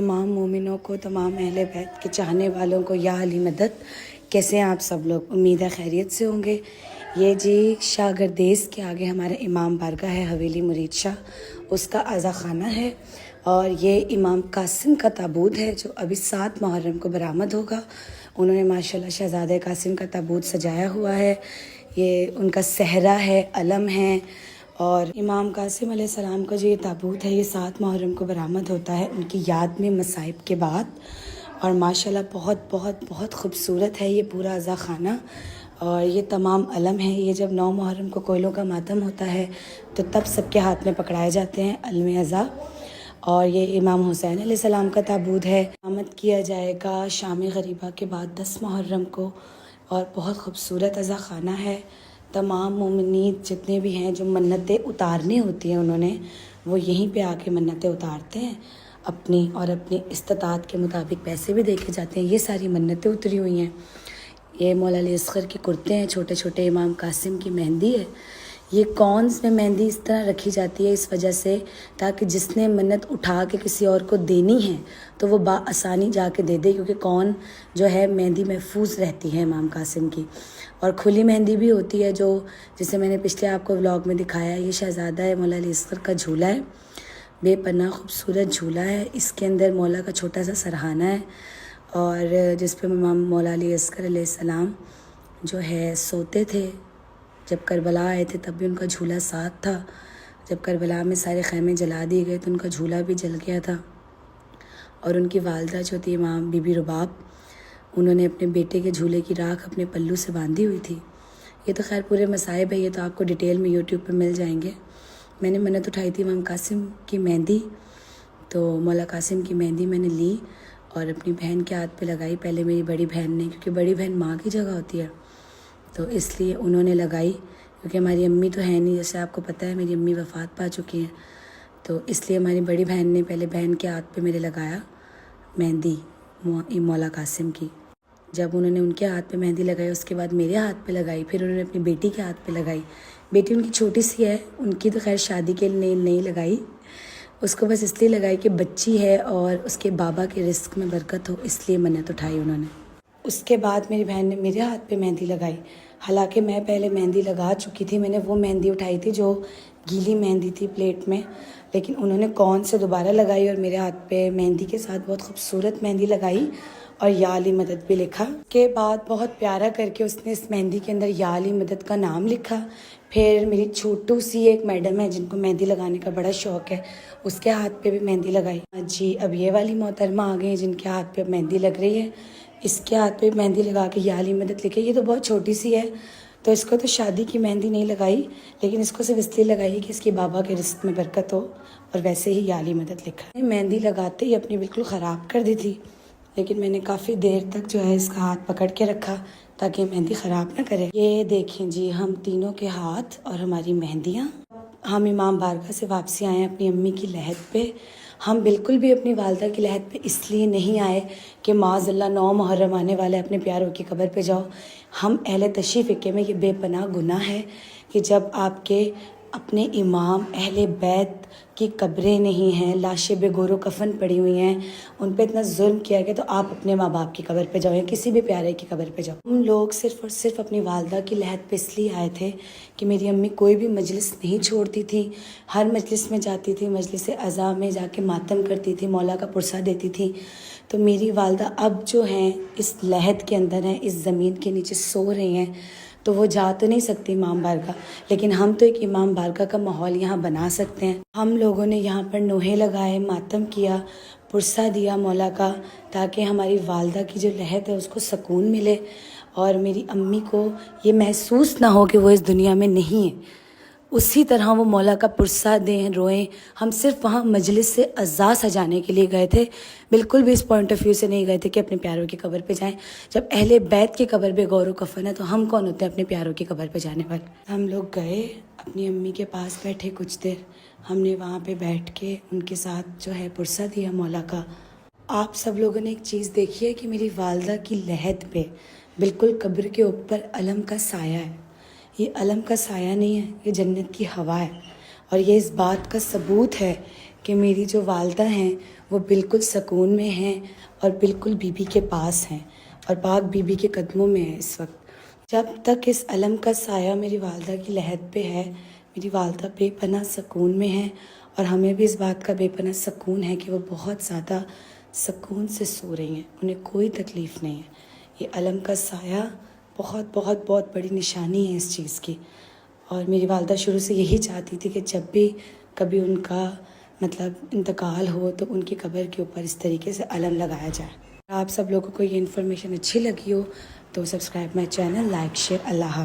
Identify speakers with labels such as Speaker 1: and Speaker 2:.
Speaker 1: تمام مومنوں کو، تمام اہل بیت کے چاہنے والوں کو یا علی مدد۔ کیسے ہیں آپ سب لوگ؟ امید ہے خیریت سے ہوں گے۔ یہ جی شاہ گردیز کے آگے ہمارا امام بارگاہ ہے، حویلی مرید شاہ، اس کا عزا خانہ ہے، اور یہ امام قاسم کا تابوت ہے جو ابھی 7 محرم کو برآمد ہوگا۔ انہوں نے ماشاءاللہ شہزادہ قاسم کا تابوت سجایا ہوا ہے، یہ ان کا صحرا ہے، علم ہے، اور امام قاسم علیہ السلام کا جو یہ تابوت ہے یہ 7 محرم کو برآمد ہوتا ہے ان کی یاد میں مصائب کے بعد، اور ماشاءاللہ بہت بہت بہت خوبصورت ہے یہ پورا عزا خانہ، اور یہ تمام علم ہیں۔ یہ جب 9 محرم کو کوئلوں کا ماتم ہوتا ہے تو تب سب کے ہاتھ میں پکڑائے جاتے ہیں علم عزا، اور یہ امام حسین علیہ السلام کا تابوت ہے۔ برآمد کیا جائے گا شام غریبہ کے بعد 10 محرم کو، اور بہت خوبصورت عزا خانہ ہے۔ تمام مومنین جتنے بھی ہیں جو منتیں اتارنی ہوتی ہیں انہوں نے، وہ یہیں پہ آ کے منتیں اتارتے ہیں اپنی، اور اپنی استطاعت کے مطابق پیسے بھی دیکھے جاتے ہیں۔ یہ ساری منتیں اتری ہوئی ہیں۔ یہ مولا علی اصغر کے کرتے ہیں، چھوٹے چھوٹے امام قاسم کی مہندی ہے۔ یہ کونس میں مہندی اس طرح رکھی جاتی ہے اس وجہ سے تاکہ جس نے منت اٹھا کے کسی اور کو دینی ہے تو وہ بآسانی جا کے دے دے، کیونکہ کون جو ہے مہندی محفوظ رہتی ہے امام قاسم کی۔ اور کھلی مہندی بھی ہوتی ہے جو جسے میں نے پچھلے آپ کو ولاگ میں دکھایا ہے۔ یہ شہزادہ ہے مولا علی اصغر کا جھولا ہے، بے پناہ خوبصورت جھولا ہے۔ اس کے اندر مولا کا چھوٹا سا سرہانہ ہے، اور جس پہ امام مولا علی اصغر علیہ السلام جو ہے سوتے تھے۔ جب کربلا آئے تھے تب بھی ان کا جھولا ساتھ تھا۔ جب کربلا میں سارے خیمے جلا دیے گئے تو ان کا جھولا بھی جل گیا تھا، اور ان کی والدہ جو تھی امام بی بی رباب، انہوں نے اپنے بیٹے کے جھولے کی راکھ اپنے پلو سے باندھی ہوئی تھی۔ یہ تو خیر پورے مصائب ہے، یہ تو آپ کو ڈیٹیل میں یوٹیوب پہ مل جائیں گے۔ میں نے منت اٹھائی تھی امام قاسم کی مہندی، تو مولا قاسم کی مہندی میں نے لی اور اپنی بہن کے ہاتھ پہ لگائی۔ پہلے میری بڑی بہن نے، کیونکہ بڑی بہن ماں کی جگہ ہوتی ہے تو اس لیے انہوں نے لگائی، کیونکہ ہماری امی تو ہے نہیں، جیسے آپ کو پتہ ہے میری امی وفات پا چکی ہیں، تو اس لیے ہماری بڑی بہن نے پہلے بہن کے ہاتھ پہ میرے لگایا مہندی مولا قاسم کی۔ جب انہوں نے ان کے ہاتھ پہ مہندی لگائی اس کے بعد میرے ہاتھ پہ لگائی، پھر انہوں نے اپنی بیٹی کے ہاتھ پہ لگائی۔ بیٹی ان کی چھوٹی سی ہے، ان کی تو خیر شادی کے لیے نہیں لگائی، اس کو بس اس لیے لگائی کہ بچی ہے اور اس کے بابا کے رزق میں برکت ہو، اس لیے منت اٹھائی انہوں نے۔ اس کے بعد میری بہن نے میرے ہاتھ پہ مہندی لگائی، حالانکہ میں پہلے مہندی لگا چکی تھی۔ میں نے وہ مہندی اٹھائی تھی جو گیلی مہندی تھی پلیٹ میں، لیکن انہوں نے کون سے دوبارہ لگائی اور میرے ہاتھ پہ مہندی کے ساتھ بہت خوبصورت مہندی لگائی اور یا علی مدد بھی لکھا۔ کے بعد بہت پیارا کر کے اس نے اس مہندی کے اندر یا علی مدد کا نام لکھا۔ پھر میری چھوٹو سی ایک میڈم ہے جن کو مہندی لگانے کا بڑا شوق ہے، اس کے ہاتھ پہ بھی مہندی لگائی۔ جی اب یہ والی محترمہ آ گئی جن کے ہاتھ پہ مہندی لگ رہی ہے، اس کے ہاتھ پہ مہندی لگا کے یا علی مدد لکھے۔ یہ تو بہت چھوٹی سی ہے تو اس کو تو شادی کی مہندی نہیں لگائی، لیکن اس کو صرف اس لیے لگائی کہ اس کی بابا کے رزق میں برکت ہو، اور ویسے ہی یا علی مدد لکھا۔ مہندی لگاتے ہی اپنی بالکل خراب کر دی تھی، لیکن میں نے کافی دیر تک جو ہے اس کا ہاتھ پکڑ کے رکھا تاکہ مہندی خراب نہ کرے۔ یہ دیکھیں جی ہم تینوں کے ہاتھ اور ہماری مہندیاں۔ ہم امام بارگاہ سے واپسی آئے ہیں اپنی امی کی لحد پہ۔ ہم بالکل بھی اپنی والدہ کی لحد پہ اس لیے نہیں آئے کہ معاذ اللہ 9 محرم آنے والے اپنے پیاروں کی قبر پہ جاؤ۔ ہم اہل تشریف فقہ میں یہ بے پناہ گناہ ہے کہ جب آپ کے اپنے امام اہل بیت کی قبریں نہیں ہیں، لاشیں بے گور و کفن پڑی ہوئی ہیں، ان پہ اتنا ظلم کیا گیا، تو آپ اپنے ماں باپ کی قبر پہ جاؤ یا کسی بھی پیارے کی قبر پہ جاؤ۔ ہم لوگ صرف اور صرف اپنی والدہ کی لحد پہ اس لیے آئے تھے کہ میری امی کوئی بھی مجلس نہیں چھوڑتی تھی، ہر مجلس میں جاتی تھی، مجلس عزا میں جا کے ماتم کرتی تھی، مولا کا پرسہ دیتی تھی۔ تو میری والدہ اب جو ہیں اس لحد کے اندر ہیں، اس زمین کے نیچے سو رہی ہیں، تو وہ جا تو نہیں سکتی امام بارگاہ، لیکن ہم تو ایک امام بارگاہ کا ماحول یہاں بنا سکتے ہیں۔ ہم لوگوں نے یہاں پر نوحے لگائے، ماتم کیا، پرسہ دیا مولا کا، تاکہ ہماری والدہ کی جو لحد ہے اس کو سکون ملے، اور میری امی کو یہ محسوس نہ ہو کہ وہ اس دنیا میں نہیں ہے۔ اسی طرح وہ مولا کا پرسہ دیں، روئیں۔ ہم صرف وہاں مجلس سے عزا سجانے کے لیے گئے تھے، بالکل بھی اس پوائنٹ آف ویو سے نہیں گئے تھے کہ اپنے پیاروں کی قبر پہ جائیں۔ جب اہل بیت کی قبر پہ غور و کفن ہے تو ہم کون ہوتے ہیں اپنے پیاروں کی قبر پہ جانے والے؟ ہم لوگ گئے، اپنی امی کے پاس بیٹھے کچھ دیر، ہم نے وہاں پہ بیٹھ کے ان کے ساتھ جو ہے پرسہ دیا مولا کا۔ آپ سب لوگوں نے ایک چیز دیکھی ہے کہ میری والدہ کی لحد پہ بالکل قبر کے اوپر علم کا سایہ ہے۔ یہ علم کا سایہ نہیں ہے، یہ جنت کی ہوا ہے، اور یہ اس بات کا ثبوت ہے کہ میری جو والدہ ہیں وہ بالکل سکون میں ہیں اور بالکل بی بی کے پاس ہیں اور پاک بی بی کے قدموں میں ہیں اس وقت. جب تک اس علم کا سایہ میری والدہ کی لحد پہ ہے میری والدہ بے پناہ سکون میں ہیں اور ہمیں بھی اس بات کا بے پناہ سکون ہے کہ وہ بہت زیادہ سکون سے سو رہی ہیں, انہیں کوئی تکلیف نہیں ہے. یہ علم کا سایہ بہت بہت بہت بڑی نشانی ہے اس چیز کی. اور میری والدہ شروع سے یہی چاہتی تھی کہ جب بھی کبھی ان کا انتقال ہو تو ان کی قبر کے اوپر اس طریقے سے علم لگایا جائے. آپ سب لوگوں کو یہ انفارمیشن اچھی لگی ہو تو subscribe my channel, like, share. اللہ حافظ.